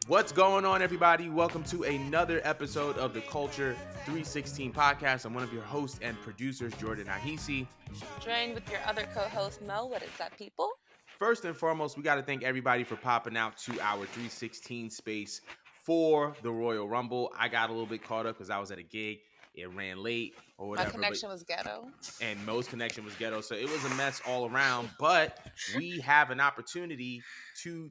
What's going on, everybody? Welcome to another episode of the Culture 316 podcast. I'm one of your hosts and producers, Jordan Ahisi. Joined with your other co-host, Mo. What is that, people? First and foremost, we got to thank everybody for popping out to our 316 space for the Royal Rumble. I got a little bit caught up because I was at a gig. It ran late or My whatever, connection was ghetto. and Mo's connection was ghetto, so it was a mess all around. But we have an opportunity to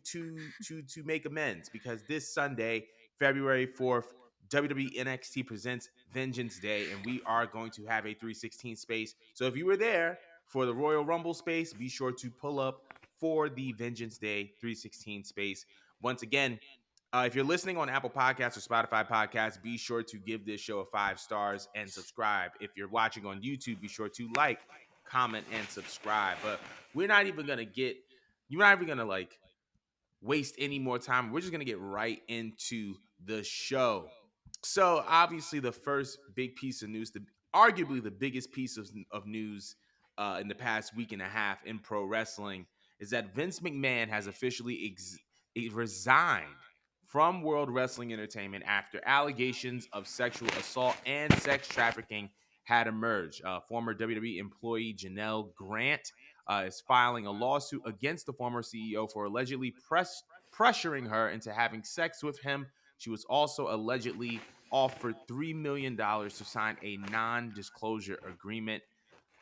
make amends because this Sunday, February 4th, WWE NXT presents Vengeance Day, and we are going to have a 316 space. So if you were there for the Royal Rumble space, be sure to pull up for the Vengeance Day 316 space. Once again, if you're listening on Apple Podcasts or Spotify Podcasts, be sure to give this show a 5 stars and subscribe. If you're watching on YouTube, be sure to like, comment, and subscribe. But we're not even gonna you're not even gonna waste any more time. We're just gonna get right into the show. So obviously, the first big piece of news, arguably the biggest piece of news in the past week and a half in pro wrestling, is that Vince McMahon has officially resigned from World Wrestling Entertainment after allegations of sexual assault and sex trafficking had emerged. Former WWE employee Janelle Grant is filing a lawsuit against the former CEO for allegedly pressuring her into having sex with him. She was also allegedly offered $3 million to sign a non-disclosure agreement.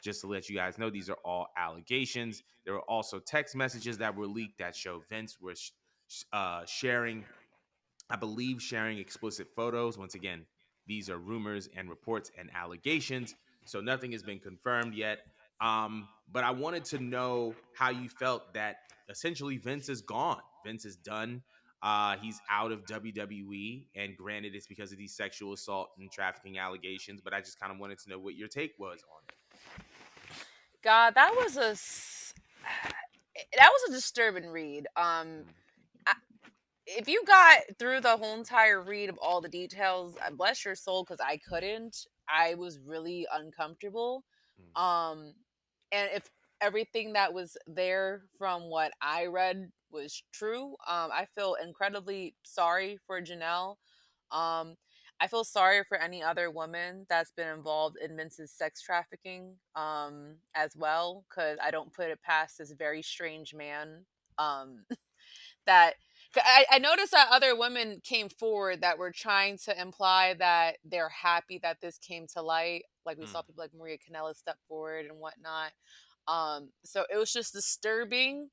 Just to let you guys know, these are all allegations. There were also text messages that were leaked that show Vince was sharing, I believe, sharing explicit photos. Once again, these are rumors and reports and allegations, so nothing has been confirmed yet. But I wanted to know how you felt that essentially Vince is gone. Vince is done. He's out of WWE, and granted, it's because of these sexual assault and trafficking allegations. But I just kind of wanted to know what your take was on it. God, that was a disturbing read. I, if you got through the whole entire read of all the details, bless your soul, because I couldn't. I was really uncomfortable. Mm, Um, and if everything that was there from what I read was true, I feel incredibly sorry for Janelle. Um, I feel sorry for any other woman that's been involved in Vince's sex trafficking, as well, because I don't put it past this very strange man. Um, that I noticed that other women came forward that were trying to imply that they're happy that this came to light. Like we mm, saw people like Maria Canella step forward and whatnot. So it was just disturbing,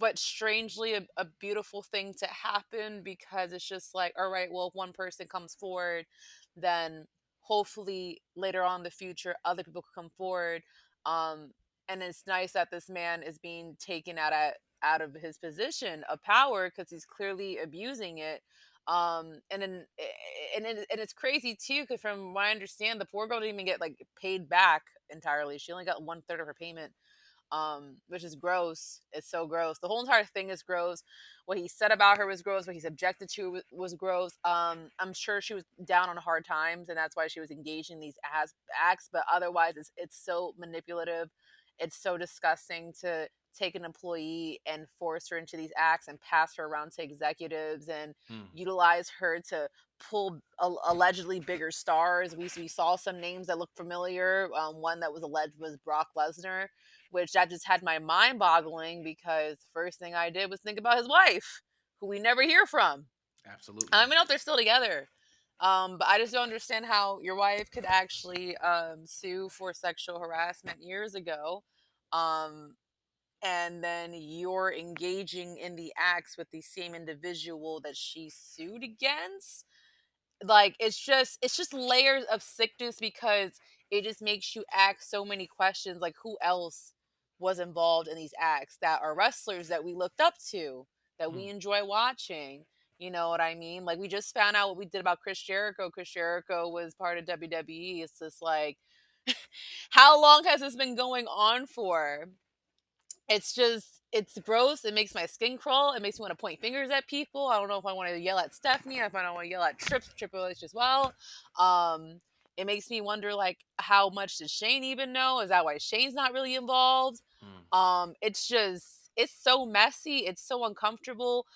but strangely a beautiful thing to happen, because it's just like, all right, well, if one person comes forward, then hopefully later on in the future other people could come forward. um and it's nice that this man is being taken out of his position of power, because he's clearly abusing it. And then and it's crazy too, because from what I understand, the poor girl didn't even get like paid back entirely. She only got 1/3 of her payment, which is gross. It's so gross. The whole entire thing is gross. What he said about her was gross. What he's objected to was gross. I'm sure she was down on hard times, and that's why she was engaging these acts. But otherwise, it's so manipulative. It's so disgusting to take an employee and force her into these acts and pass her around to executives and mm. utilize her to pull allegedly bigger stars. We saw some names that look familiar. One that was alleged was Brock Lesnar, which that just had my mind boggling, because the first thing I did was think about his wife, who we never hear from. I Absolutely. don't even know if they're still together. But I just don't understand how your wife could actually sue for sexual harassment years ago. Um, and then you're engaging in the acts with the same individual that she sued against. Like, it's just layers of sickness, because it just makes you ask so many questions, like who else was involved in these acts that are wrestlers that we looked up to, that Mm. we enjoy watching. You know what I mean? Like, we just found out what we did about Chris Jericho. Chris Jericho was part of WWE. It's just like, how long has this been going on for? It's gross. It makes my skin crawl. It makes me want to point fingers at people. I don't know if I want to yell at Stephanie, if I don't want to yell at Triple H as well. um it makes me wonder, like, how much does Shane even know? Is that why Shane's not really involved? Mm. It's just, it's so messy, it's so uncomfortable.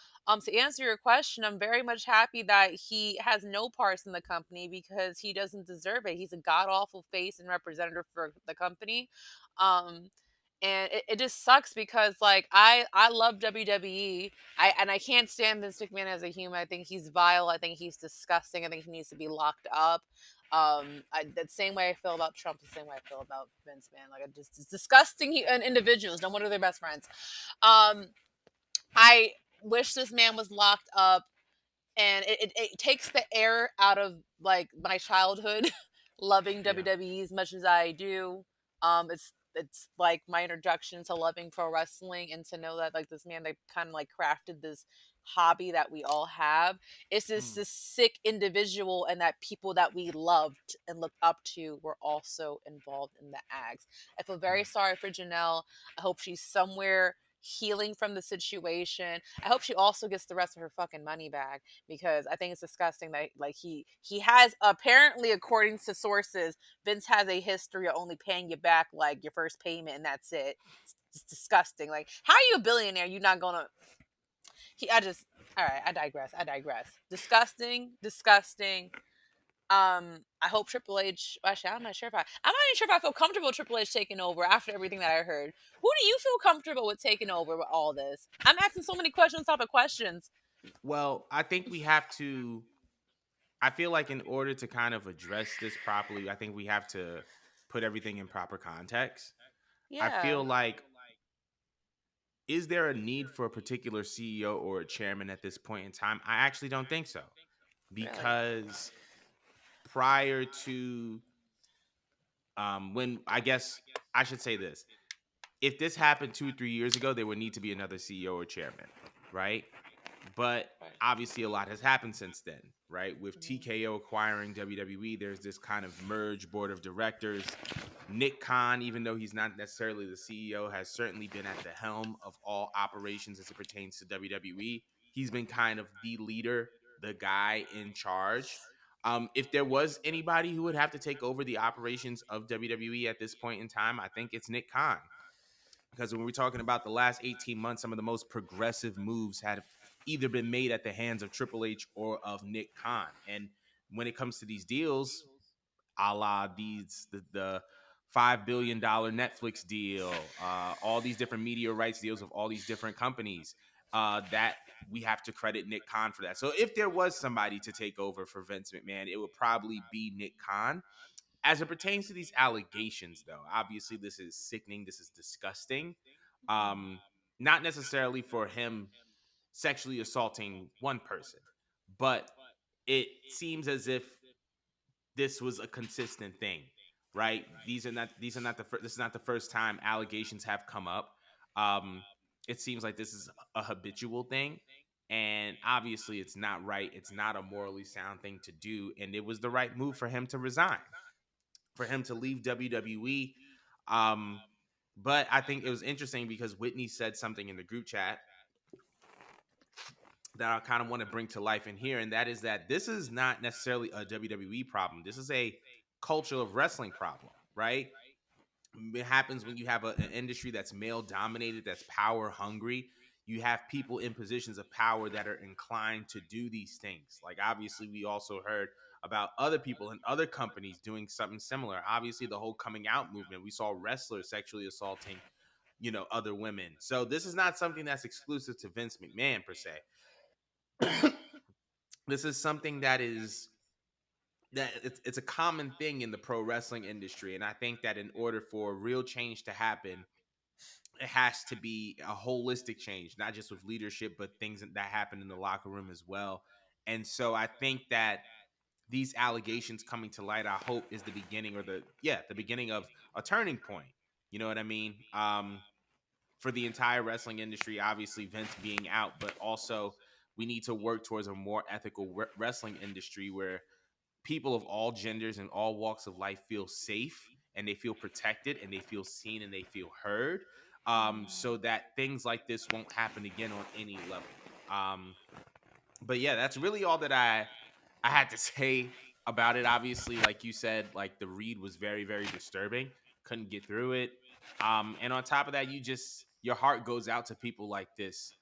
To answer your question, I'm very much happy that he has no parts in the company because he doesn't deserve it. He's a god awful face and representative for the company. Um, and it just sucks because like I love WWE. I can't stand Vince McMahon as a human. I think he's vile. I think he's disgusting. I think he needs to be locked up. That same way I feel about Trump, the same way I feel about Vince, man. Like, it's disgusting individuals. No wonder they're best friends. Um, I wish this man was locked up, and it takes the air out of like my childhood loving Yeah. WWE as much as I do. It's like my introduction to loving pro wrestling, and to know that like this man that kind of like crafted this hobby that we all have. It's just Mm, this sick individual, and that people that we loved and looked up to were also involved in the acts. I feel very mm, sorry for Janelle. I hope she's somewhere healing from the situation. I hope she also gets the rest of her fucking money back, because I think it's disgusting that like he has, apparently according to sources, Vince has a history of only paying you back like your first payment and that's it. It's disgusting. Like, how are you a billionaire? You're not gonna. I just. All right, I digress. I digress. Disgusting. Disgusting. I hope Triple H. Actually, I'm not sure if I'm not even sure if I feel comfortable with Triple H taking over after everything that I heard. Who do you feel comfortable with taking over with all this? I'm asking so many questions, top of questions. well, I think we have to. I feel like in order to kind of address this properly, I think we have to put everything in proper context. I Yeah, feel like, is there a need for a particular CEO or a chairman at this point in time? I actually don't think so, really. because prior to, when, I guess I should say this, if this happened 2 3 years ago, there would need to be another CEO or chairman, right? But Right. obviously, a lot has happened since then, right? With Mhm. TKO acquiring WWE, there's this kind of merge board of directors. Nick Khan, even though he's not necessarily the CEO, has certainly been at the helm of all operations as it pertains to WWE. He's been kind of the leader, the guy in charge. If there was anybody who would have to take over the operations of WWE at this point in time, I think it's Nick Khan, because when we're talking about the last 18 months, some of the most progressive moves have either been made at the hands of Triple H or of Nick Khan. And when it comes to these deals, a la the $5 billion Netflix deal, all these different media rights deals of all these different companies, that we have to credit Nick Khan for that. So if there was somebody to take over for Vince McMahon, it would probably be Nick Khan. As it pertains to these allegations, though, obviously this is sickening. This is disgusting. Um, Not necessarily for him sexually assaulting one person, but it seems as if this was a consistent thing, right? These are not this is not the first time allegations have come up. Um, it seems like this is a habitual thing, and obviously it's not right. It's not a morally sound thing to do, and it was the right move for him to resign, for him to leave WWE. Um, but I think it was interesting because Whitney said something in the group chat that I kind of want to bring to life in here, and that is that this is not necessarily a WWE problem. This is a culture of wrestling problem, right? It happens when you have an industry that's male dominated, that's power hungry. You have people in positions of power that are inclined to do these things. Like, obviously, we also heard about other people in other companies doing something similar. Obviously, the whole coming out movement, we saw wrestlers sexually assaulting, other women. So this is not something that's exclusive to Vince McMahon per se. This is something that it's a common thing in the pro wrestling industry, and I think that in order for real change to happen, it has to be a holistic change, not just with leadership, but things that happen in the locker room as well. And so I think that these allegations coming to light, I hope, is the beginning, or the beginning of a turning point. You know what I mean? For the entire wrestling industry, obviously Vince being out, but also we need to work towards a more ethical wrestling industry where people of all genders and all walks of life feel safe, and they feel protected, and they feel seen, and they feel heard, so that things like this won't happen again on any level. But yeah, that's really all that I had to say about it. Obviously, like you said, like the read was very, very disturbing. Couldn't get through it. And on top of that, you just your heart goes out to people like this,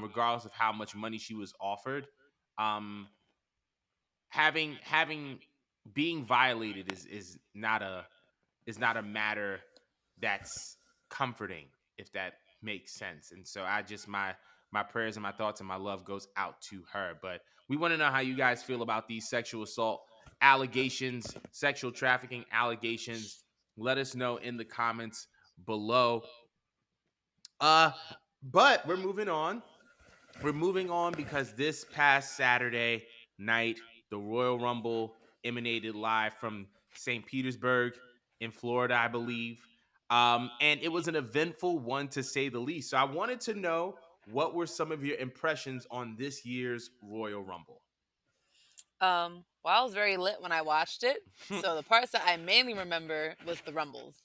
regardless of how much money she was offered. Um, having being violated is not a matter that's comforting, if that makes sense. And so I just my prayers and my thoughts and my love goes out to her. But we want to know how you guys feel about these sexual assault allegations, sexual trafficking allegations. Let us know in the comments below. uh but we're moving on because this past Saturday night, the Royal Rumble emanated live from St. Petersburg in Florida, I believe. And it was an eventful one, to say the least. So I wanted to know, what were some of your impressions on this year's Royal Rumble? Well, I was very lit when I watched it. So the parts that I mainly remember was the rumbles.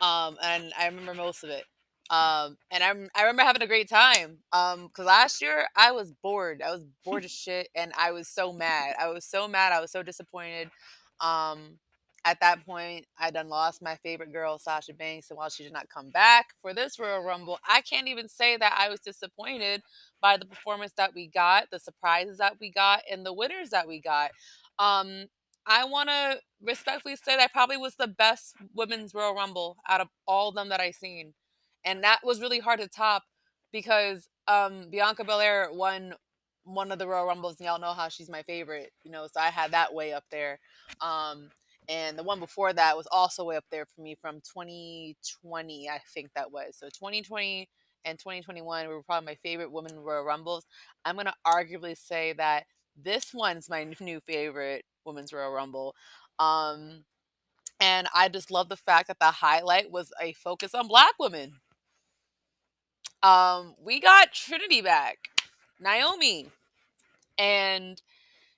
And I remember most of it. And I remember having a great time. Cause last year I was bored. I was bored as shit, and I was so mad. I was so mad. I was so disappointed. Um, at that point, I done lost my favorite girl, Sasha Banks, and while she did not come back for this Royal Rumble, I can't even say that I was disappointed by the performance that we got, the surprises that we got, and the winners that we got. Um, I want to respectfully say that probably was the best women's Royal Rumble out of all of them that I seen, and that was really hard to top because Bianca Belair won one of the Royal Rumbles, and y'all know how she's my favorite, so I had that way up there. Um, and the one before that was also way up there for me from 2020, I think that was. So 2020 and 2021 were probably my favorite women Royal Rumbles. I'm gonna arguably say that this one's my new favorite women's Royal Rumble. Um, and I just love the fact that the highlight was a focus on black women. We got Trinity back, Naomi, and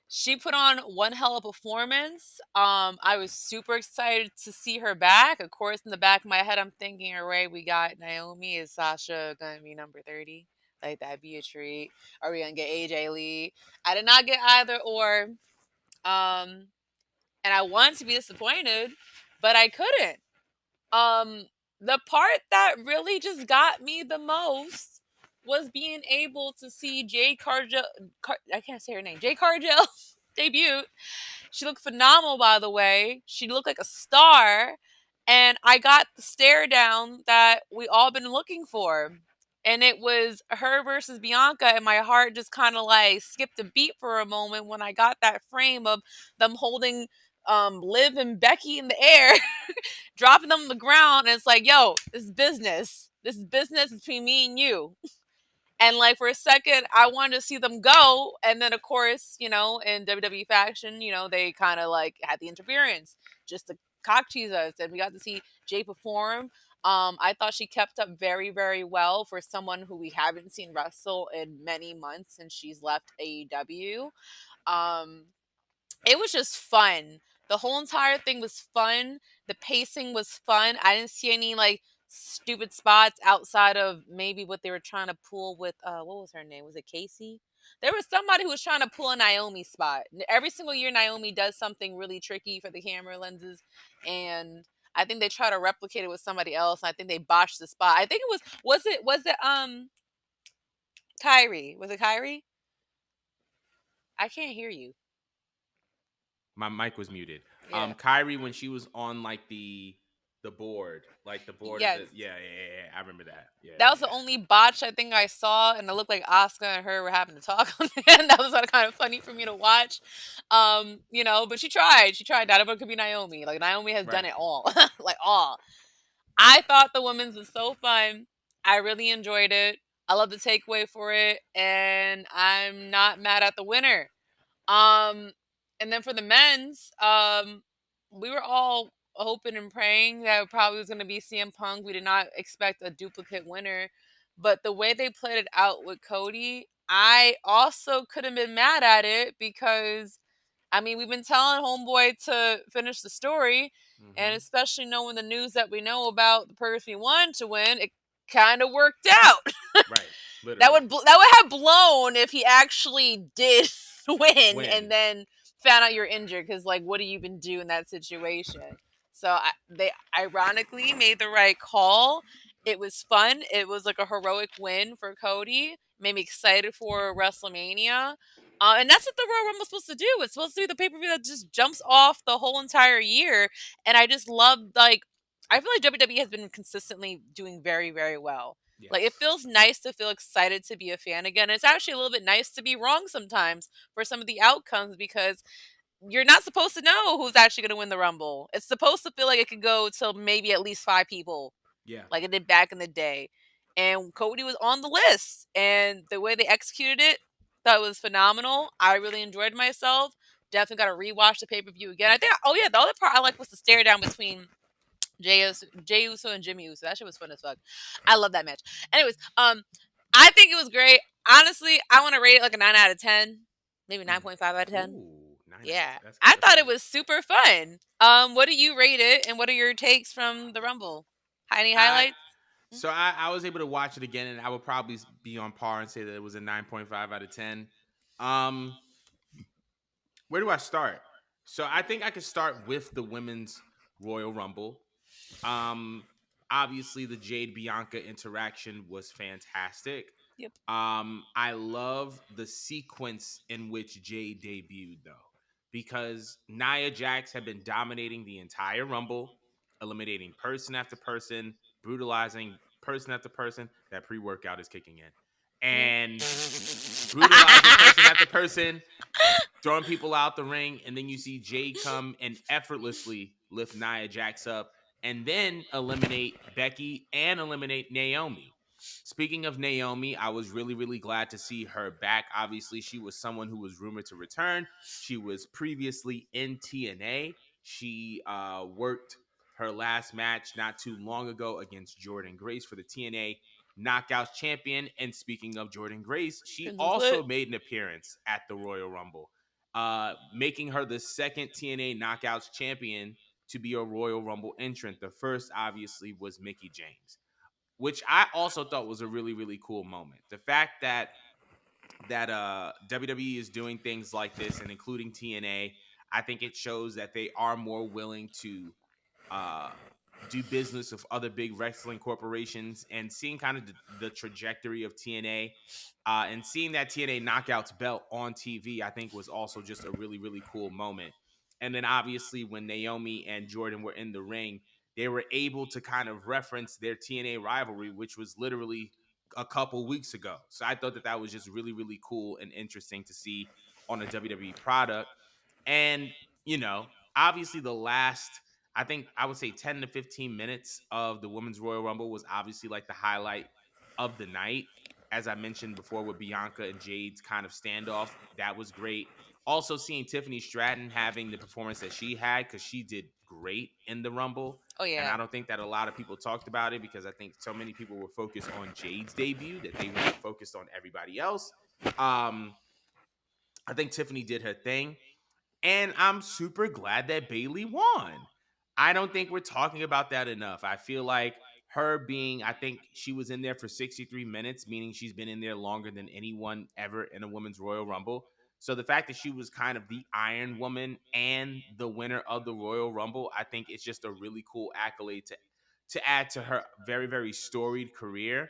she put on one hell of a performance. I was super excited to see her back. Of course, in the back of my head, I'm thinking, all right, we got Naomi. Is Sasha gonna be number 30? Like, that'd be a treat. Are we gonna get AJ Lee? I did not get either or. Um, and I wanted to be disappointed, but I couldn't. Um, the part that really just got me the most was being able to see Jay Cargill. I can't say her name. Jay Cargill debut. She looked phenomenal, by the way. She looked like a star, and I got the stare down that we all been looking for. And it was her versus Bianca, and my heart just kind of like skipped a beat for a moment when I got that frame of them holding Liv and Becky in the air, dropping them on the ground, and it's like, yo, this is business. This is business between me and you. And like for a second, I wanted to see them go, and then of course, in WWE faction, they kind of like had the interference just to cock tease us, and we got to see Jay perform. I thought she kept up very, very well for someone who we haven't seen wrestle in many months since she's left AEW. Um, it was just fun. The whole entire thing was fun. The pacing was fun. I didn't see any like stupid spots outside of maybe what they were trying to pull with what was her name? Was it Casey? There was somebody who was trying to pull a Naomi spot. Every single year Naomi does something really tricky for the camera lenses, and I think they try to replicate it with somebody else, and I think they botched the spot. I think it was it Kyrie. Was it Kyrie? I can't hear you. My mic was muted. Yeah. Kyrie, when she was on like the board, like the board of Yes. the, yeah. I remember that. Yeah, That yeah, was the yeah. only botch I think I saw, and it looked like Oscar and her were having to talk on it. And that was kind of funny for me to watch. But she tried. She tried. Not everyone could be Naomi. Like Naomi has done Right. it all. Like all. I thought the women's was so fun. I really enjoyed it. I love the takeaway for it, and I'm not mad at the winner. Um, and then for the men's, we were all hoping and praying that it probably was going to be CM Punk. We did not expect a duplicate winner, but the way they played it out with Cody, I also could have been mad at it because I mean we've been telling Homeboy to finish the story, and Mm-hmm. especially knowing the news that we know about the person we wanted to win, it kind of worked out. Right. That Literally. would have blown if he actually did win and Win. then found out you're injured. Because like, what do you even do in that situation? So they ironically made the right call, It was fun. It was like a heroic win for Cody. Made me excited for WrestleMania. And that's what the Royal Rumble's supposed to do. It's supposed to be the pay per view that just jumps off the whole entire year. And I just love, like, I feel like WWE has been consistently doing very, very well. Like, it Yes. feels nice to feel excited to be a fan again. It's actually a little bit nice to be wrong sometimes for some of the outcomes, because you're not supposed to know who's actually going to win the Rumble. It's supposed to feel like it could go till maybe at least five people, Yeah. like it did back in the day. And Cody was on the list, and the way they executed it, that was phenomenal. I really enjoyed myself. Definitely got to rewatch the pay per view again. I think. Oh yeah, the other part I like was the stare down between Jay Uso and Jimmy Uso. That shit was fun as fuck. I love that match. Anyways, I think it was great. Honestly, I want to rate it like a 9 out of 10, maybe Mm. 9.5 out of 10. Ooh, 9 out of 10. Yeah, I That's thought it good. was super fun. What do you rate it, and what are your takes from the Rumble? Any I highlights? Mm, So I was able to watch it again, and I would probably be on par and say that it was a 9.5 out of 10. Um, where do I start? So I think I could start with the women's Royal Rumble. Um, Obviously the Jade Bianca interaction was fantastic. yep. I love the sequence in which Jade debuted though, because Nia Jax had been dominating the entire Rumble, eliminating person after person, brutalizing person after person. That pre-workout is kicking in, Mm. and brutalizing person after person, throwing people out the ring, and then you see Jade come and effortlessly lift Nia Jax up, and then eliminate Becky and eliminate Naomi. Speaking of Naomi, I was really, really glad to see her back. Obviously, she was someone who was rumored to return. She was previously in TNA. She worked her last match not too long ago against Jordan Grace for the TNA Knockouts champion. And speaking of Jordan Grace, she Crimson Foot. also made an appearance at the Royal Rumble, making her the second TNA Knockouts champion to be a Royal Rumble entrant. The first, obviously, was Mickey James, which I also thought was a really, really cool moment. The fact that WWE is doing things like this and including TNA, I think it shows that they are more willing to uh, do business with other big wrestling corporations, and seeing kind of the trajectory of TNA, and seeing that TNA Knockouts belt on TV, I think was also just a really, really cool moment. And then obviously when Naomi and Jordan were in the ring, they were able to kind of reference their TNA rivalry, which was literally a couple weeks ago. So I thought that that was just really, really cool and interesting to see on a WWE product. And, you know, obviously the last, I think I would say 10 to 15 minutes of the Women's Royal Rumble was obviously like the highlight of the night. As I mentioned before, with Bianca and Jade's kind of standoff, that was great. Also, seeing Tiffany Stratton having the performance that she had, because she did great in the Rumble. Oh And yeah. I don't think that a lot of people talked about it, because I think so many people were focused on Jade's debut that they weren't focused on everybody else. Um, I think Tiffany did her thing. And I'm super glad that Bailey won. I don't think we're talking about that enough. I feel like her being, I think she was in there for 63 minutes, meaning she's been in there longer than anyone ever in a women's Royal Rumble. So the fact that she was kind of the Iron Woman and the winner of the Royal Rumble, I think it's just a really cool accolade to add to her very, very storied career.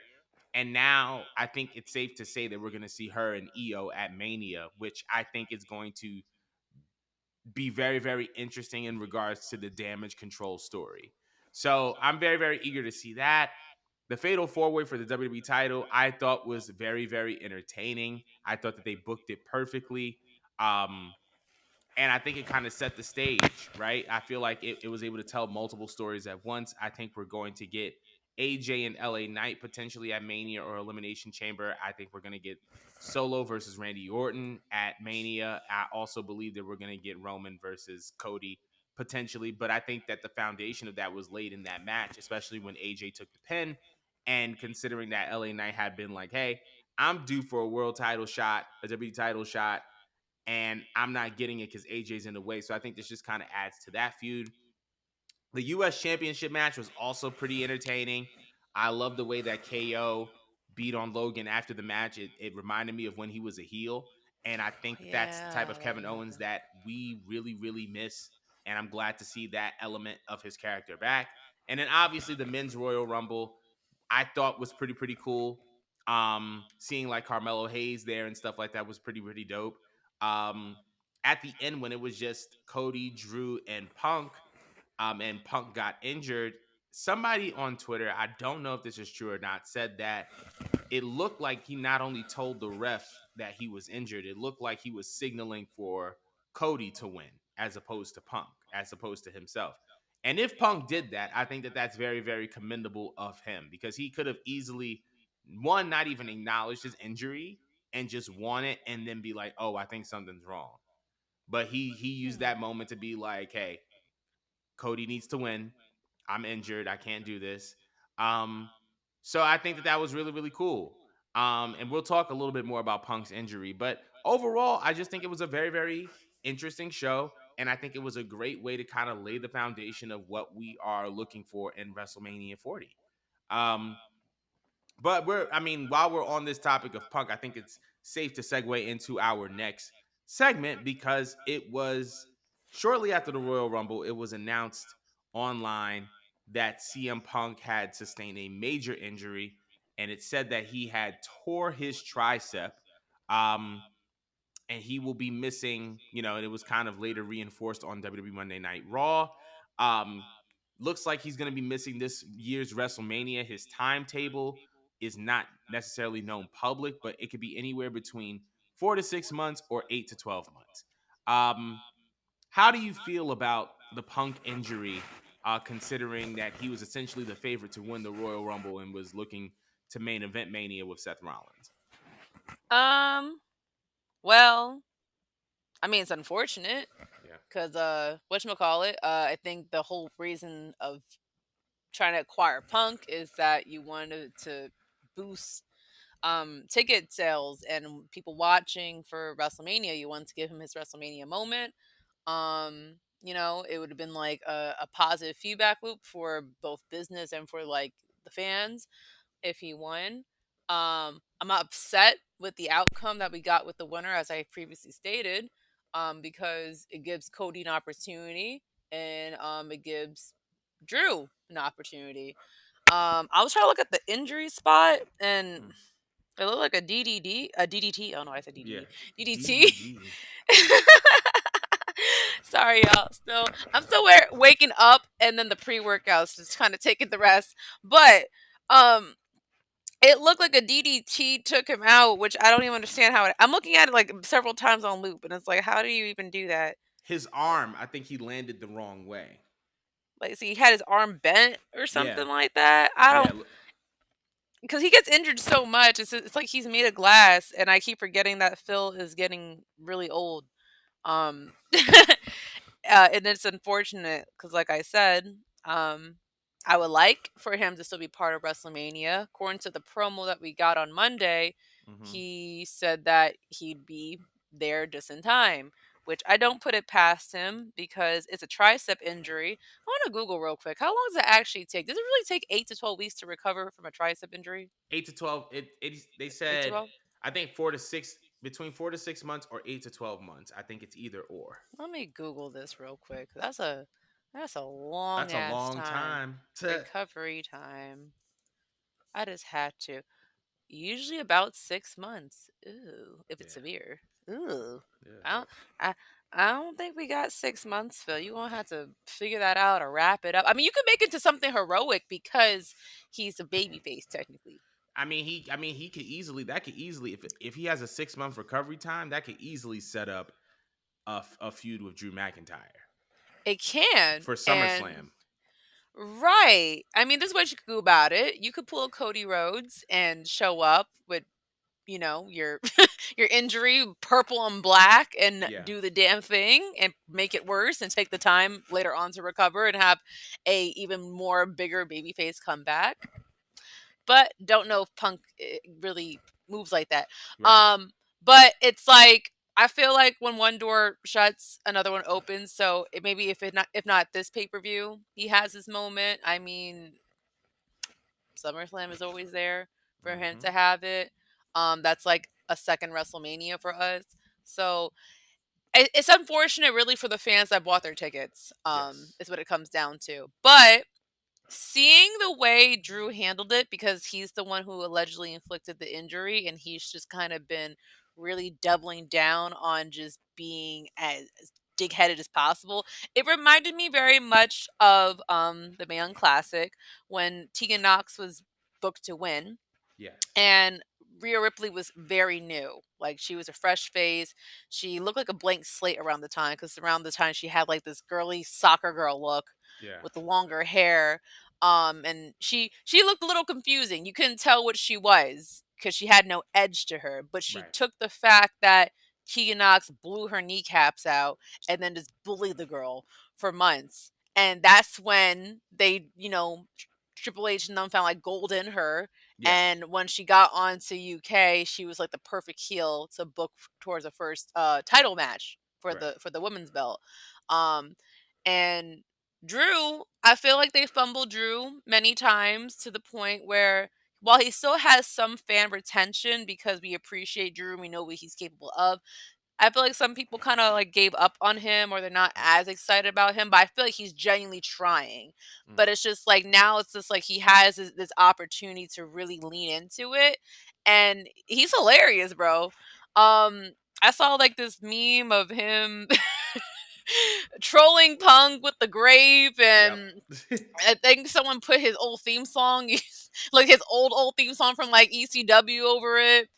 And now I think it's safe to say that we're going to see her and Io at Mania, which I think is going to be very, very interesting in regards to the damage control story. So I'm very, very eager to see that. The Fatal Four Way for the WWE title, I thought was very, very entertaining. I thought that they booked it perfectly. Um, and I think it kind of set the stage, right? I feel like it was able to tell multiple stories at once. I think we're going to get AJ and LA Knight potentially at Mania or Elimination Chamber. I think we're going to get Solo versus Randy Orton at Mania. I also believe that we're going to get Roman versus Cody potentially, but I think that the foundation of that was laid in that match, especially when AJ took the pin. And considering that LA Knight had been like, hey, I'm due for a world title shot, a WWE title shot, and I'm not getting it because AJ's in the way. So I think this just kind of adds to that feud. The U.S. Championship match was also pretty entertaining. I love the way that KO beat on Logan after the match. It reminded me of when he was a heel. And I think that's the type Yeah, of that Kevin reminded Owens me. that we really, really miss. And I'm glad to see that element of his character back. And then obviously the men's Royal Rumble. I thought was pretty cool. Seeing like Carmelo Hayes there and stuff like that was pretty dope. Um, at the end when it was just Cody, Drew, and Punk, and Punk got injured, somebody on Twitter, I don't know if this is true or not, said that it looked like he not only told the ref that he was injured, it looked like he was signaling for Cody to win as opposed to Punk, as opposed to himself. And if Punk did that, I think that that's very commendable of him because he could have easily, one, not even acknowledged his injury and just won it and then be like, oh, I think something's wrong. But he used Hmm. that moment to be like, hey, Cody needs to win. I'm injured. I can't do this. Um, so I think that that was really cool. And we'll talk a little bit more about Punk's injury, but overall, I just think it was a very interesting show, and I think it was a great way to kind of lay the foundation of what we are looking for in WrestleMania 40. Um, but I mean, while we're on this topic of Punk, I think it's safe to segue into our next segment because it was shortly after the Royal Rumble, it was announced online that CM Punk had sustained a major injury, and it said that he had tore his tricep. Um, and he will be missing, and it was kind of later reinforced on WWE Monday Night Raw. Um, Looks like he's going to be missing this year's WrestleMania. His timetable is not necessarily known public, but it could be anywhere between 4 to 6 months or 8 to 12 months. Um, how do you feel about the Punk injury, considering that he was essentially the favorite to win the Royal Rumble and was looking to main event Mania with Seth Rollins? Um, well, I mean, it's unfortunate Yeah. because whatchamacallit, I think the whole reason of trying to acquire Punk is that you wanted to boost ticket sales and people watching for WrestleMania. You want to give him his WrestleMania moment. It would have been like a positive feedback loop for both business and for like the fans if he won. I'm upset with the outcome that we got with the winner, as I previously stated, because it gives Cody an opportunity and it gives Drew an opportunity. I was trying to look at the injury spot and Mm. it looked like a DDD, a DDT. Oh no, I said Yeah. DDD, DDT. DDD. Sorry, y'all. I'm still waking up, and then the pre-workouts just kind of taking the rest. But um, it looked like a DDT took him out, which I don't even understand how it. I'm looking at it like several times on loop, and it's like, how do you even do that? His arm, I think he landed the wrong way. Like, see, he had his arm bent or Yeah. something like that. I Yeah. don't, because he gets injured so much. It's like he's made of glass, and I keep forgetting that Phil is getting really old. Um, and it's unfortunate because, like I said, um, I would like for him to still be part of WrestleMania. According to the promo that we got on Monday, Hmm. he said that he'd be there just in time, which I don't put it past him because it's a tricep injury. I want to Google real quick. How long does it actually take? Does it really take 8 to 12 weeks to recover from a tricep injury? 8 to 12. They Eight to said, 12. I think 4 to 6, between 4 to 6 months or 8 to 12 months. I think it's either or. Let me Google this real quick. That's a long That's a ass long time. time. Recovery time. I just had to. Usually about 6 months. Ooh, if it's Yeah. severe. Ooh. I Yeah. don't I I don't think we got 6 months, Phil. You gonna have to figure that out or wrap it up. I mean, you could make it to something heroic because he's a baby face technically. I mean, he could easily. That could easily, if he has a 6 month recovery time, that could easily set up a feud with Drew McIntyre It can. for And SummerSlam. right. I mean, this is what you could do about it. You could pull Cody Rhodes and show up with your your injury purple and black and Yeah. do the damn thing and make it worse and take the time later on to recover and have a even more bigger babyface comeback. But don't know if Punk really moves like that. Right. Um, but it's like I feel like when one door shuts, another one opens. So maybe if not this pay per view, he has his moment. I mean, SummerSlam is always there for him Hmm. to have it. That's like a second WrestleMania for us. So it's unfortunate, really, for the fans that bought their tickets. Yes. Is what it comes down to. But Seeing the way Drew handled it, because he's the one who allegedly inflicted the injury, and he's just kind of been really doubling down on just being as dig-headed as possible. It reminded me very much of the Mae Classic when Tegan Knox was booked to win, Yes. and Rhea Ripley was very new. Like, she was a fresh face. She looked like a blank slate around the time, because around the time she had like this girly soccer girl look Yeah. with the longer hair. And she looked a little confusing. You couldn't tell what she was because she had no edge to her. But she Right. took the fact that Keegan Knox blew her kneecaps out and then just bullied the girl for months. And that's when they, Triple H and them found like gold in her, Yes. and when she got on to UK, she was like the perfect heel to book towards the first title match for Right. the women's belt. Um, and Drew, I feel like they fumbled Drew many times to the point where, while he still has some fan retention because we appreciate Drew and we know what he's capable of, I feel like some people kind of like gave up on him, or they're not Mm, as excited about him, but I feel like he's genuinely trying. But mm. it's just like now it's just like he has this opportunity to really lean into it, and he's hilarious, bro. Um I saw like this meme of him trolling Punk with the grave, Yep. and I think someone put his old theme song, like his old theme song from like ECW over it.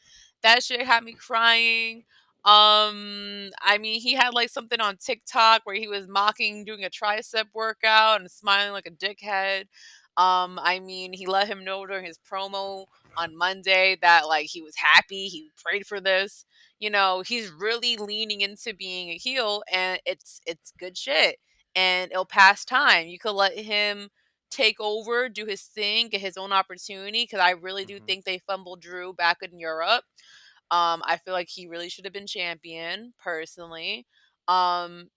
That shit had me crying. I mean, he had like something on TikTok where he was mocking doing a tricep workout and smiling like a dickhead. I mean, he let him know during his promo on Monday that like he was happy, he prayed for this. He's really leaning into being a heel, and it's good shit, and it'll pass time. You could let him take over, do his thing, get his own opportunity, because I really do Hmm. think they fumbled Drew back in Europe. I feel like he really should have been champion, personally. Um,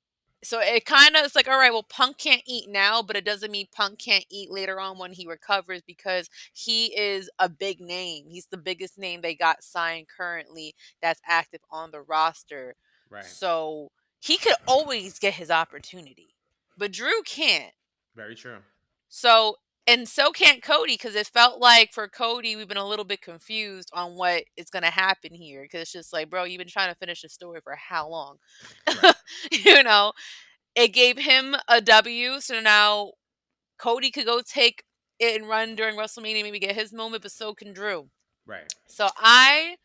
so it kind of it's like, all right, well, Punk can't eat now, but it doesn't mean Punk can't eat later on when he recovers, because he is a big name. He's the biggest name they got signed currently that's active on the roster. Right. So he could always get his opportunity, but Drew can't. Very true. So, and so can't Cody, because it felt like for Cody, we've been a little bit confused on what is going to happen here. Because it's just like, bro, you've been trying to finish the story for how long? Right. you know, it gave him a W. So now Cody could go take it and run during WrestleMania, maybe get his moment, but so can Drew. Right. So I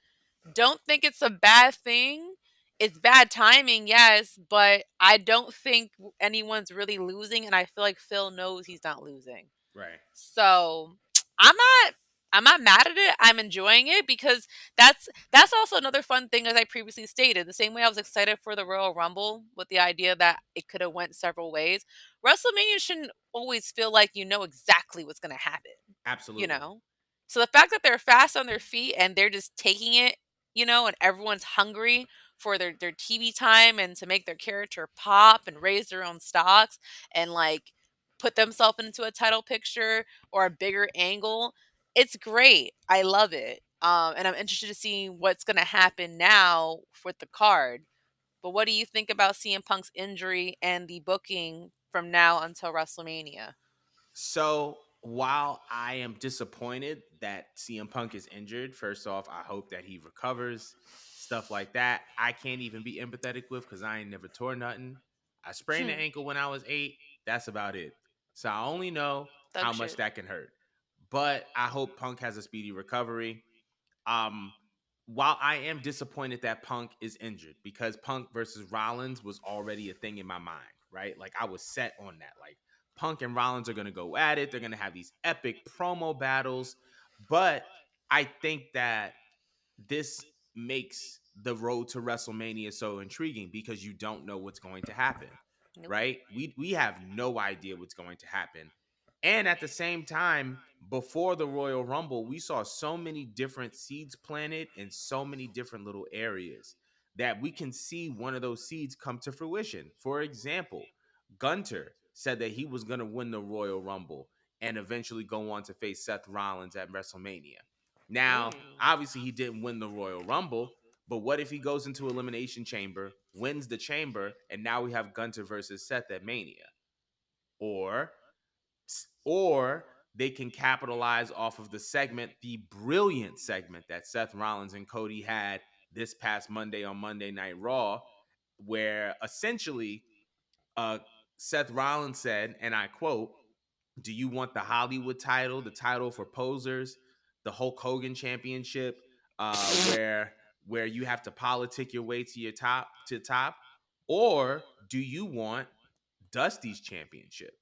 don't think it's a bad thing. It's bad timing, yes, but I don't think anyone's really losing, and I feel like Phil knows he's not losing. Right. So I'm not I'm not mad at it. I'm enjoying it, because that's also another fun thing, as I previously stated. The same way I was excited for the Royal Rumble with the idea that it could have went several ways. WrestleMania shouldn't always feel like you know exactly what's going to happen, you Absolutely. know? So the fact that they're fast on their feet and they're just taking it, and everyone's hungry for their TV time and to make their character pop and raise their own stocks and like put themselves into a title picture or a bigger angle, it's great. I love it. And I'm interested to see what's going to happen now with the card. But what do you think about CM Punk's injury and the booking from now until WrestleMania? So while I am disappointed that CM Punk is injured, first off, I hope that he recovers. Stuff like that, I can't even be empathetic with because I ain't never tore nothing. I sprained the ankle when I was 8. That's about it. So I only know how Thug much shit. that can hurt. But I hope Punk has a speedy recovery. Um, while I am disappointed that Punk is injured because Punk versus Rollins was already a thing in my mind, right? Like I was set on that. Like Punk and Rollins are going to go at it. They're going to have these epic promo battles. But I think that this makes the road to WrestleMania so intriguing because you don't know what's going to happen, Nope. right? We have no idea what's going to happen. And at the same time, before the Royal Rumble, we saw so many different seeds planted in so many different little areas that we can see one of those seeds come to fruition. For example, Gunter said that he was going to win the Royal Rumble and eventually go on to face Seth Rollins at WrestleMania. Now, Ooh. obviously, he didn't win the Royal Rumble, but what if he goes into Elimination Chamber, wins the Chamber, and now we have Gunter versus Seth at Mania? Or Or they can capitalize off of the segment, the brilliant segment that Seth Rollins and Cody had this past Monday on Monday Night Raw, where essentially uh, Seth Rollins said, and I quote, "Do you want the Hollywood title, the title for posers, the Hulk Hogan championship, where you have to politic your way to your top, or do you want Dusty's championship?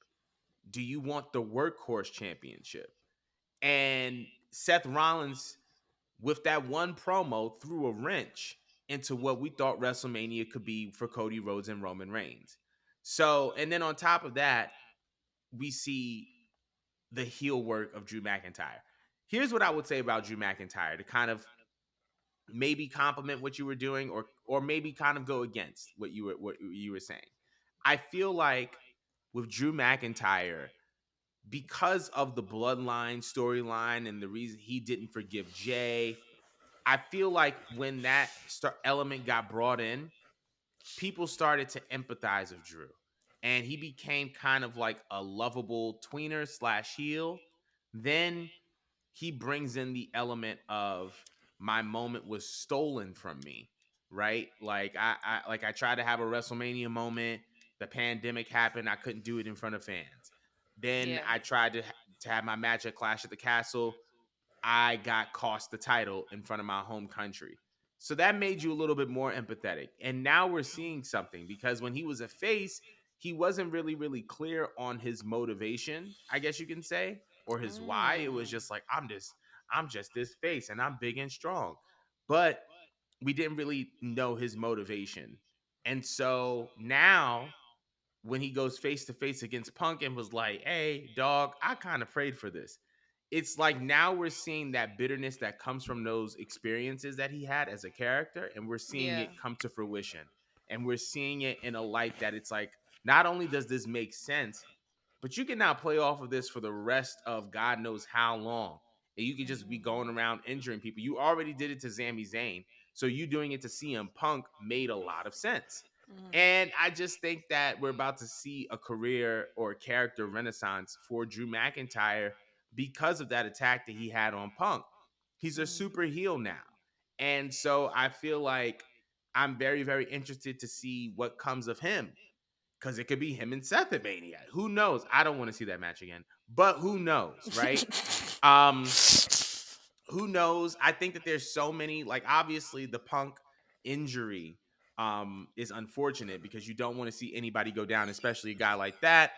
Do you want the workhorse championship?" And Seth Rollins, with that one promo, threw a wrench into what we thought WrestleMania could be for Cody Rhodes and Roman Reigns. So, and then on top of that, we see the heel work of Drew McIntyre. Here's what I would say about Drew McIntyre to kind of maybe compliment what you were doing, or maybe kind of go against what you were saying. I feel like with Drew McIntyre, because of the bloodline storyline and the reason he didn't forgive Jay, I feel like when that element got brought in, people started to empathize with Drew. And he became kind of like a lovable tweener slash heel. Then he brings in the element of my moment was stolen from me, right? Like I tried to have a WrestleMania moment. The pandemic happened. I couldn't do it in front of fans. Then Yeah. I tried to have my match at Clash at the Castle. I got cost the title in front of my home country. So that made you a little bit more empathetic. And now we're seeing something because when he was a face, he wasn't really clear on his motivation, I guess you can say, or his why. It was Mm. just like I'm just this face and I'm big and strong. But we didn't really know his motivation. And so now when he goes face to face against Punk and was like, "Hey, dog, I kind of prayed for this." It's like now we're seeing that bitterness that comes from those experiences that he had as a character, and we're seeing Yeah. it come to fruition. And we're seeing it in a light that it's like, not only does this make sense, but you can now play off of this for the rest of God knows how long. And you could just be going Mhm. around injuring people. You already did it to Sami Zayn. So you doing it to CM Punk made a lot of sense. Mhm. And I just think that we're about to see a career or a character renaissance for Drew McIntyre because of that attack that he had on Punk. He's a Mhm. super heel now. And so I feel like I'm very interested to see what comes of him, because it could be him and Seth at Mania. Who knows? I don't want to see that match again, but who knows, right? Um, who knows? I think that there's so many, like obviously the Punk injury is unfortunate because you don't want to see anybody go down, especially a guy like that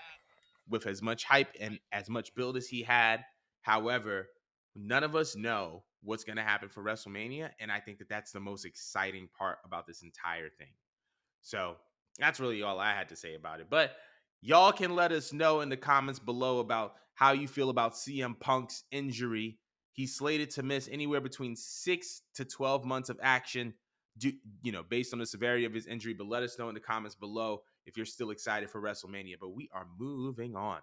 with as much hype and as much build as he had. However, none of us know what's going to happen for WrestleMania, and I think that that's the most exciting part about this entire thing. So that's really all I had to say about it. But y'all can let us know in the comments below about how you feel about CM Punk's injury. He's slated to miss anywhere between 6 to 12 months of action, based on the severity of his injury. But let us know in the comments below if you're still excited for WrestleMania. But we are moving on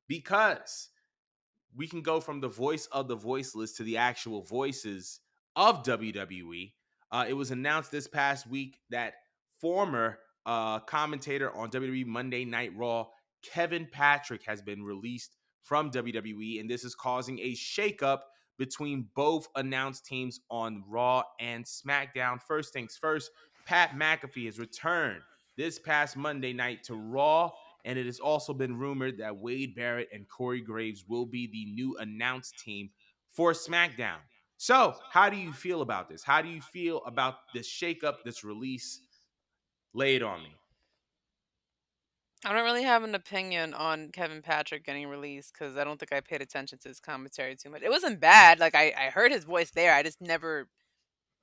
because we can go from the voice of the voiceless to the actual voices of WWE. It was announced this past week that former commentator on WWE Monday Night Raw, Kevin Patrick, has been released from WWE, and this is causing a shakeup between both announced teams on Raw and SmackDown. First things first, Pat McAfee has returned this past Monday night to Raw, and it has also been rumored that Wade Barrett and Corey Graves will be the new announced team for SmackDown. So, how do you feel about this? How do you feel about this shakeup, this release? Lay it on me. I don't really have an opinion on Kevin Patrick getting released because I don't think I paid attention to his commentary too much. It wasn't bad. Like I heard his voice there. I just never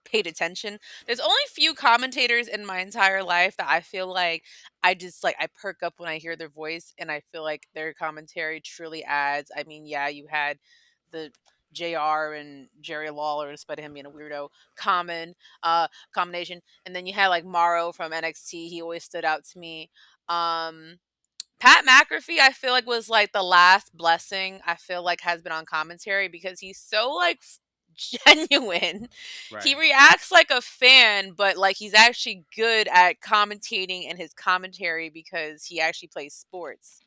paid attention. There's only few commentators in my entire life that I feel like I perk up when I hear their voice and I feel like their commentary truly adds. I mean, yeah, you had the JR and Jerry Lawler, despite him being a weirdo, combination. And then you had like Morrow from NXT. He always stood out to me. Um Pat McAfee, I feel like was like the last blessing I feel like has been on commentary because he's so like genuine. He Right. reacts like a fan, but like he's actually good at commentating and his commentary because he actually plays sports.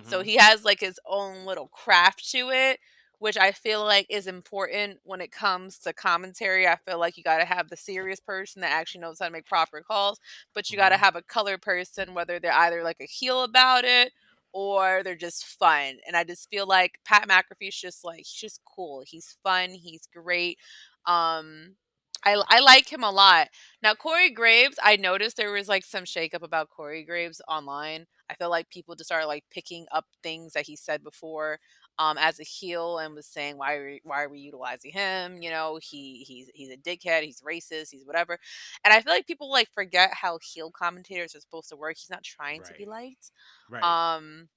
So Mm-hmm. he has like his own little craft to it, which I feel like is important when it comes to commentary. I feel like you got to have the serious person that actually knows how to make proper calls, but you got to Mm-hmm. have a color person, whether they're either like a heel about it or they're just fun. And I just feel like Pat McAfee's just like, he's just cool. He's fun. He's great. Um, I like him a lot. Now, Corey Graves, I noticed there was like some shakeup about Corey Graves online. I feel like people just started like picking up things that he said before as a heel and was saying why are we utilizing him? You know, he's a dickhead, he's racist, he's whatever. And I feel like people like forget how heel commentators are supposed to work. He's not trying to be Right. liked. Right. Um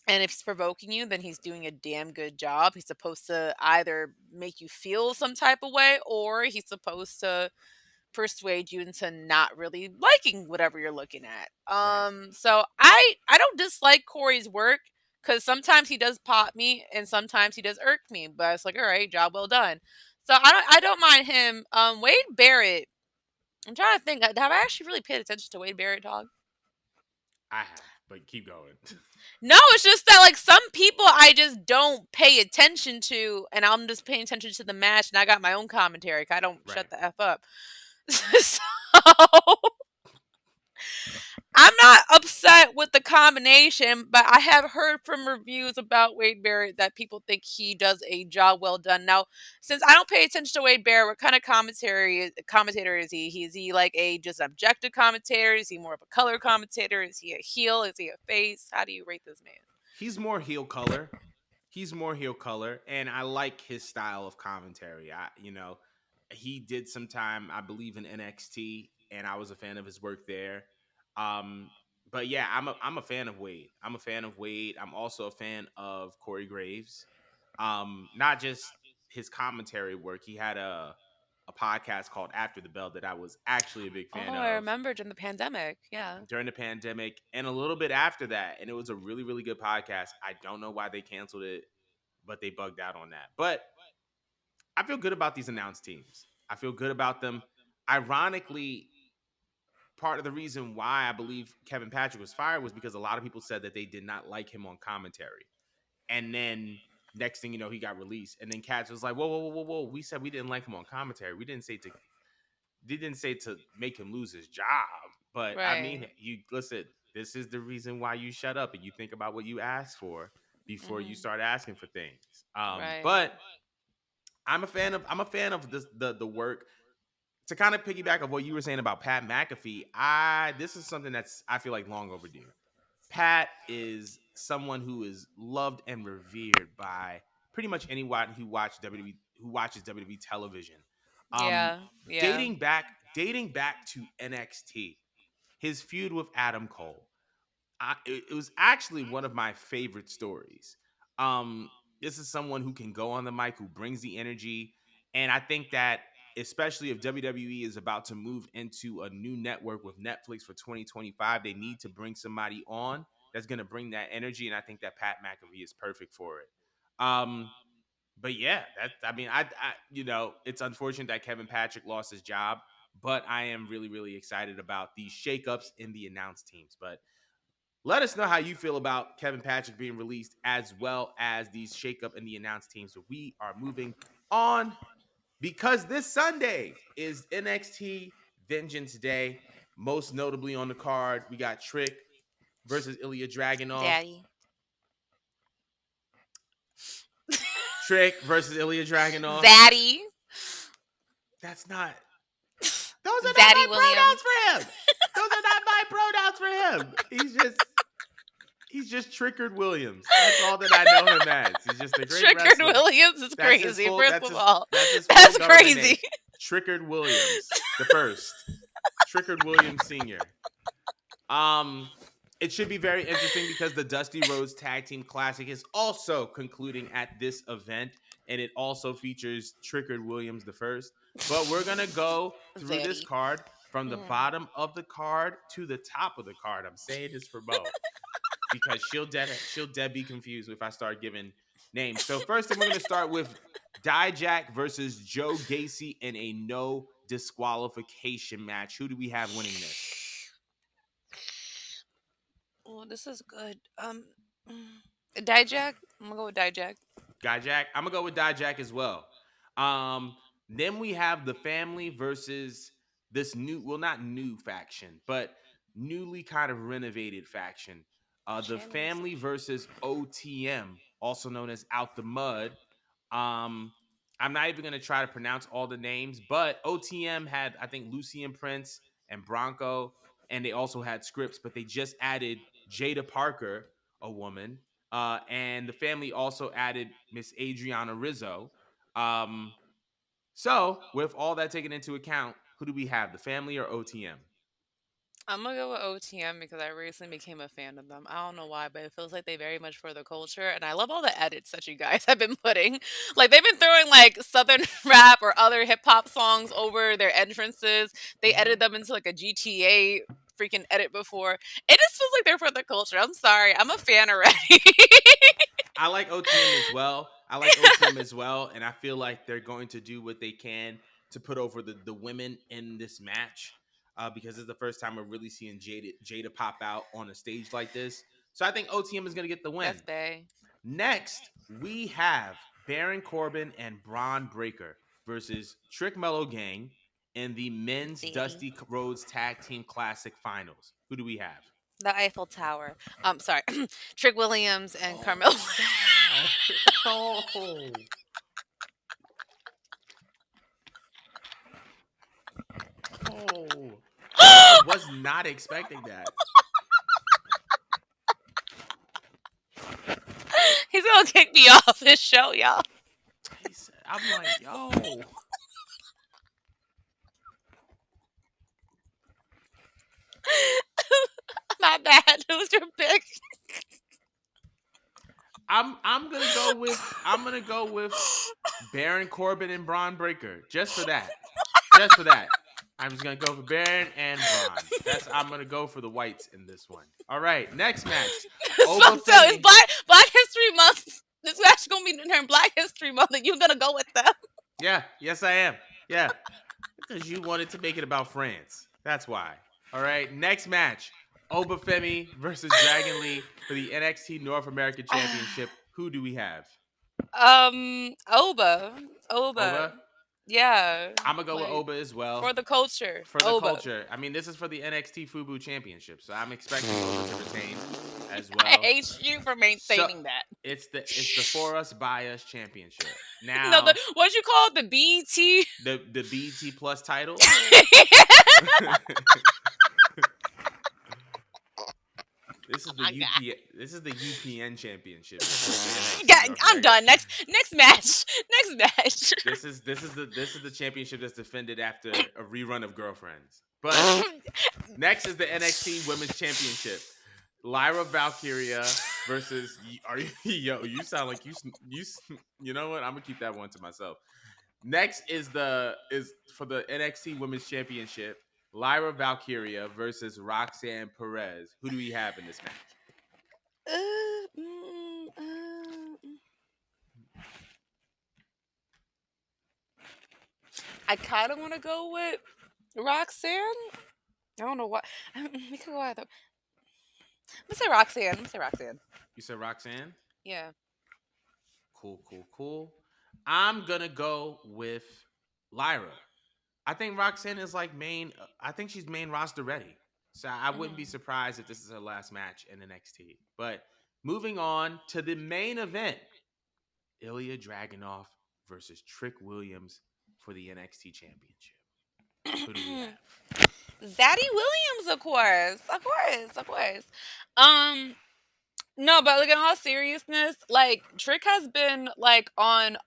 and if he's provoking you, then he's doing a damn good job. He's supposed to either make you feel some type of way or he's supposed to persuade you into not really liking whatever you're looking at. Right. So I don't dislike Corey's work because sometimes he does pop me and sometimes he does irk me, but it's like, all right, job well done. So I don't mind him. Wade Barrett. I'm trying to think. Have I actually really paid attention to Wade Barrett, dog? I have, but keep going. No, it's just that like some people I just don't pay attention to, and I'm just paying attention to the match, and I got my own commentary. 'Cause I don't Right. shut the f up. So I'm not upset with the combination, but I have heard from reviews about Wade Barrett that people think he does a job well done. Now, since I don't pay attention to Wade Barrett, what kind of commentator is he? Is he like a just objective commentator? Is he more of a color commentator? Is he a heel? Is he a face? How do you rate this man? He's more heel color. He's more heel color, and I like his style of commentary. He did some time, I believe, in NXT, and I was a fan of his work there. Um, but yeah, I'm a fan of Wade. I'm a fan of Wade. I'm also a fan of Corey Graves. Not just his commentary work. He had a podcast called After the Bell that I was actually a big fan Oh, I of remember during the pandemic. Yeah. during the pandemic and a little bit after that. And it was a really, really good podcast. I don't know why they canceled it, but they bugged out on that. But I feel good about these announced teams. I feel good about them. Ironically, part of the reason why I believe Kevin Patrick was fired was because a lot of people said that they did not like him on commentary. And then next thing you know, he got released. And then Cats was like, whoa, whoa, whoa, whoa, whoa. We said we didn't like him on commentary. We didn't say to make him lose his job. But I mean, Right. you listen, this is the reason why you shut up and you think about what you ask for before you Hmm. start asking for things. Right. But I'm a fan of the work. To kind of piggyback of what you were saying about Pat McAfee, this is something that's I feel like long overdue. Pat is someone who is loved and revered by pretty much anyone who watches WWE television. Um, Yeah. Yeah. dating back to NXT, his feud with Adam Cole. It was actually one of my favorite stories. Um, this is someone who can go on the mic, who brings the energy, and I think that especially if WWE is about to move into a new network with Netflix for 2025, they need to bring somebody on that's going to bring that energy, and I think that Pat McAfee is perfect for it. But yeah, it's unfortunate that Kevin Patrick lost his job, but I am really, really excited about these shakeups in the announced teams. But let us know how you feel about Kevin Patrick being released as well as these shakeup in the announced teams. So we are moving on because this Sunday is NXT Vengeance Day. Most notably on the card, we got Trick versus Ilya Dragunov. Daddy. Trick versus Ilya Dragunov. Zaddy. That's not. Those are not my Zaddy Williams. pronouns for him. Those are not my pronouns for him. He's just Trickard Williams. That's all that I know him as. He's just a great Trickard wrestler. Williams is That's his crazy. full. First That's of his. all, That's his full that's government name. crazy. Trickard Williams the first. Trickard Williams Senior. Um, it should be very interesting because the Dusty Rhodes Tag Team Classic is also concluding at this event, and it also features Trickard Williams the first. But we're gonna go through this Zaddy. card from the Mm. bottom of the card to the top of the card. I'm saying this for Mo because she'll dead be confused if I start giving names. So first thing we're gonna start with Dijak versus Joe Gacy in a no disqualification match. Who do we have winning this? Oh, this is good. Dijak. I'm gonna go with Dijak. Dijak. I'm gonna go with Dijak as well. Um, then we have the family versus this new, well, not new faction, but newly kind of renovated faction. The Janice. family versus OTM, also known as Out the Mud. Um, I'm not even gonna try to pronounce all the names, but OTM had, I think, Lucian Prince and Bronco, and they also had Scripps, but they just added Jada Parker, a woman, and the family also added Miss Adriana Rizzo. Um, so, with all that taken into account, who do we have, the family or OTM? I'm gonna go with OTM because I recently became a fan of them. I don't know why, but it feels like they very much for the culture, and I love all the edits that you guys have been putting. Like they've been throwing like southern rap or other hip hop songs over their entrances. They Mm-hmm. edited them into like a GTA freaking edit before. It just feels like they're for the culture. I'm sorry, I'm a fan already. I like OTM as well. I like OTM as well, and I feel like they're going to do what they can to put over the women in this match, because it's the first time we're really seeing Jada pop out on a stage like this. So I think OTM is going to get the win. That's Bay. Next, we have Baron Corbin and Braun Breaker versus Trick Mellow Gang in the men's See Dusty Rhodes Tag Team Classic Finals. Who do we have? the Eiffel Tower. Sorry, Trick Williams and Oh Carmelo. my god. Oh. Oh. I was not expecting that. He's gonna kick me off this show, y'all. I'm like, yo. My bad. Who's your pick? I'm gonna go with Baron Corbin and Braun Breaker. Just for that. Just for that. I'm just gonna go for Baron and Braun. I'm gonna go for the whites in this one. All right, next match. So, Oba it's Femi. Black History Month. This is actually gonna be during Black History Month, and you're gonna go with them. Yeah, yes I am. Yeah. Because you wanted to make it about France. That's why. All right, next match. Oba Femi versus Dragon Lee for the NXT North American Championship. Who do we have? Oba, Oba, Oba? yeah, I'm gonna go with like Oba as well. for the culture, For the Oba. culture. I mean, this is for the NXT Fubu Championship, so I'm expecting Oba to retain as I well. hate you for So maintaining that. it's the For Us By Us Championship. No, the Now what you call it, the BT. the BT Plus title. This is the My God. UP. This is the UPN Championship. This is the NXT God, North I'm American. done. Next match. Next match. This is the championship that's defended after a rerun of Girlfriends. But next is the NXT Women's Championship. Lyra Valkyria versus are you yo, you sound like you know what? I'm gonna keep that one to myself. Next is for the NXT Women's Championship. Lyra Valkyria versus Roxanne Perez. Who do we have in this match? Uh, mm, uh, I kind of want to go with Roxanne. I don't know what. We could go either. Let's say Roxanne. Let's say Roxanne. You said Roxanne? Yeah. Cool, cool, cool. I'm gonna go with Lyra. I think Roxanne is like main. I think she's main roster ready. So I wouldn't be Mhm. surprised if this is her last match in NXT. But moving on to the main event, Ilya Dragunov versus Trick Williams for the NXT Championship. Who do we have? Zaddy Williams, of course, of course, of course. Um, no, but like in all seriousness, like Trick has been like on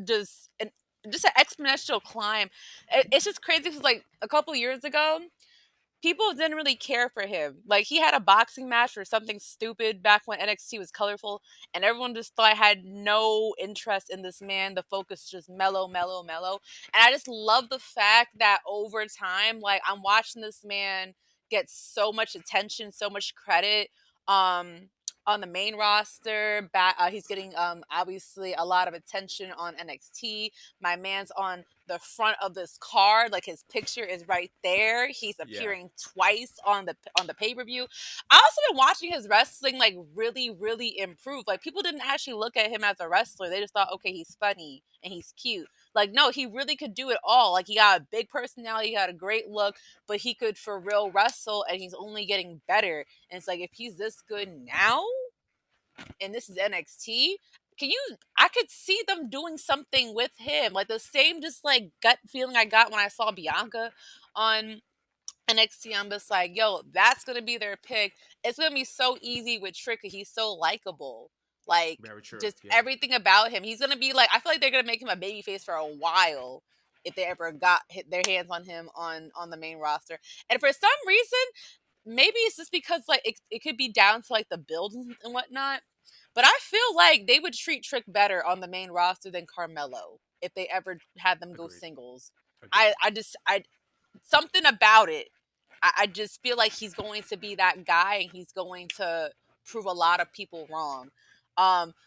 just an just an exponential climb. It's just crazy because like a couple years ago, people didn't really care for him. Like he had a boxing match or something stupid back when NXT was colorful, and everyone just thought had no interest in this man. The focus just mellow, mellow, mellow. And I just love the fact that over time, like I'm watching this man get so much attention, so much credit. Um on the main roster, he's getting obviously a lot of attention on NXT. My man's on the front of this card, like his picture is right there. He's Yeah, appearing twice on the pay-per-view. I also been watching his wrestling like really, really improve. Like people didn't actually look at him as a wrestler. They just thought, okay, he's funny and he's cute. Like, no, he really could do it all. Like he got a big personality, he got a great look, but he could for real wrestle and he's only getting better. And it's like if he's this good now, and this is NXT, can you I could see them doing something with him. Like the same just like gut feeling I got when I saw Bianca on NXT. I'm just like, yo, that's gonna be their pick. It's gonna be so easy with Trick 'cause he's so likable. Like very true. just Yeah, everything about him. He's gonna be like I feel like they're gonna make him a babyface for a while if they ever got hit their hands on him on the main roster. And for some reason, maybe it's just because like it could be down to like the builds and whatnot. But I feel like they would treat Trick better on the main roster than Carmelo if they ever had them go agreed. singles. Agreed. I something about it. I just feel like he's going to be that guy and he's going to prove a lot of people wrong.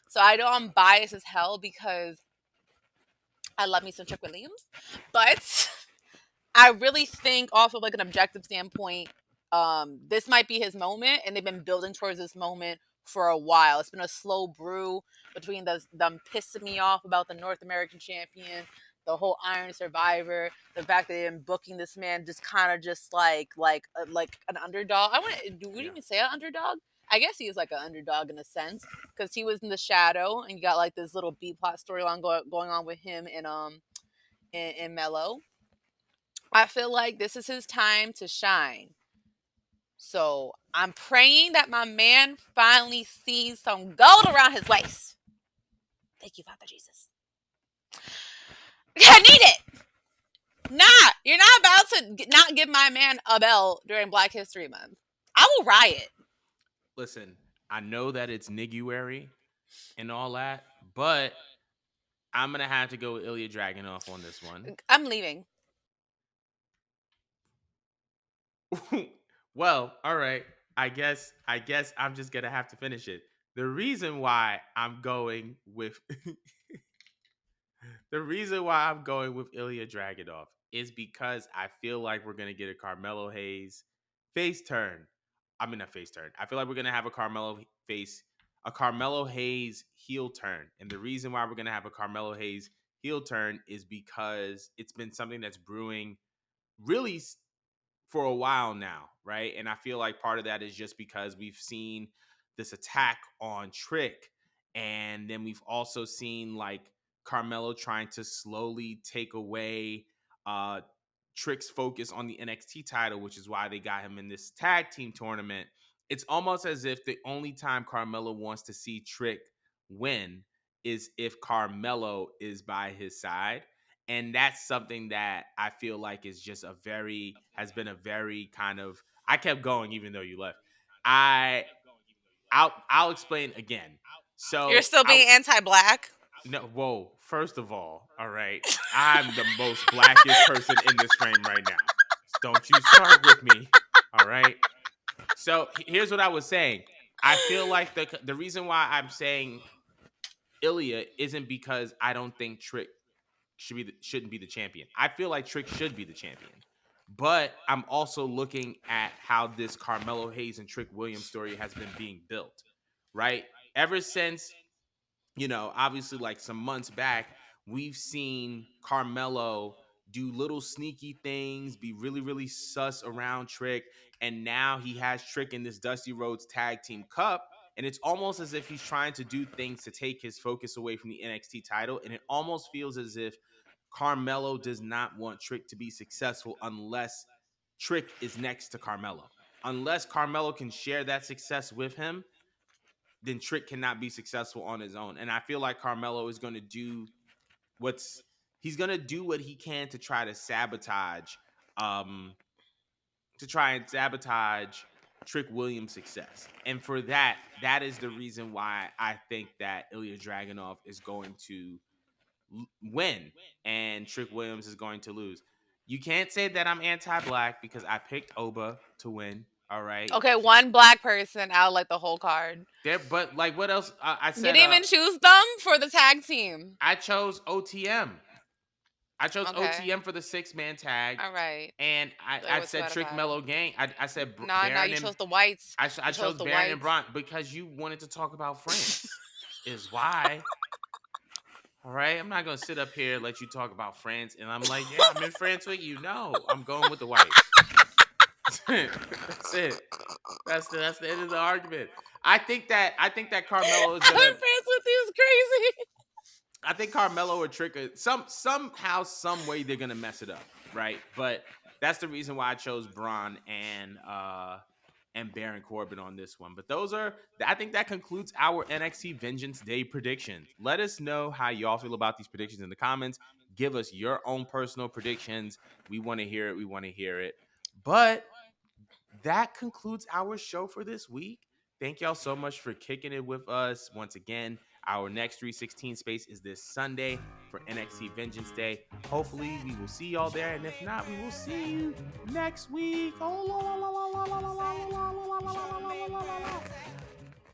So I know I'm biased as hell because I love me some Trick Williams, but I really think also like an objective standpoint, this might be his moment, and they've been building towards this moment for a while. It's been a slow brew between them pissing me off about the North American champion, the whole Iron Survivor, the fact that they've been booking this man just kind of just like an underdog. I want do we Yeah. even say an underdog? I guess he is like an underdog in a sense because he was in the shadow, and you got like this little B plot storyline going on with him and in Mello. I feel like this is his time to shine. So I'm praying that my man finally sees some gold around his waist. Thank you, Father Jesus. I need it. Nah, you're not about to not give my man a belt during Black History Month. I will riot. Listen, I know that it's Niguary and all that, but I'm gonna have to go with Ilya Dragunov on this one. I'm leaving. Well, all right. I guess I'm just gonna have to finish it. The reason why I'm going with the reason why I'm going with Ilya Dragunov is because I feel like we're gonna get a Carmelo Hayes face turn. I mean, a face turn. I feel like we're gonna have a Carmelo Hayes heel turn, and the reason why we're gonna have a Carmelo Hayes heel turn is because it's been something that's brewing really for a while now, right? And I feel like part of that is just because we've seen this attack on Trick, and then we've also seen like Carmelo trying to slowly take away uh Trick's focus on the NXT title, which is why they got him in this tag team tournament. It's almost as if the only time Carmelo wants to see Trick win is if Carmelo is by his side, and that's something that I feel like is just a very has been a very kind of I kept going even though you left. I I'll explain again. You're So still I being anti-black. no whoa, first of all right, I'm the most blackest person in this frame right now. Don't you start with me. All right. So here's what I was saying. I feel like the reason why I'm saying Ilya isn't because I don't think Trick shouldn't be the champion. I feel like Trick should be the champion. But I'm also looking at how this Carmelo Hayes and Trick Williams story has been being built, right? Ever since, obviously like some months back, we've seen Carmelo do little sneaky things, be really, really sus around Trick. And now he has Trick in this Dusty Rhodes Tag Team Cup. And it's almost as if he's trying to do things to take his focus away from the NXT title. And it almost feels as if Carmelo does not want Trick to be successful unless Trick is next to Carmelo. Unless Carmelo can share that success with him, then Trick cannot be successful on his own. And I feel like Carmelo is going to do what's he's going to do what he can um to try and sabotage Trick Williams' success. And for that, that is the reason why I think that Ilya Dragunov is going to win and Trick Williams is going to lose. You can't say that I'm anti-black because I picked Oba to win. All right. Okay, one black person out of like the whole card. There, but like, what else? I You said, didn't even choose them for the tag team. I chose OTM. I chose Okay. OTM for the 6-man tag, All right. and Like, I what's so said bad Trick about it? Mellow Gang. I said Nah, nah, Baron you and chose the whites. I You chose chose the Baron and whites. Braun because you wanted to talk about France. Is why. All right, I'm not gonna sit up here and let you talk about France, and I'm like, yeah, I'm in France with you. No, I'm going with the whites. That's it. That's the end of the argument. I think that Carmelo is I'm gonna. friends with you is crazy. I think Carmelo or Trick somehow some way they're gonna mess it up, right? But that's the reason why I chose Braun and Baron Corbin on this one. But I think that concludes our NXT Vengeance Day predictions. Let us know how y'all feel about these predictions in the comments. Give us your own personal predictions. We want to hear it. We want to hear it. But that concludes our show for this week. Thank y'all so much for kicking it with us. Once again, our next 316 space is this Sunday for NXT Vengeance Day. Hopefully, we will see y'all there. And if not, we will see you next week. Oh, la, la, la, la, la, la, la, la, la, la, la, la, la, la, la, la, la.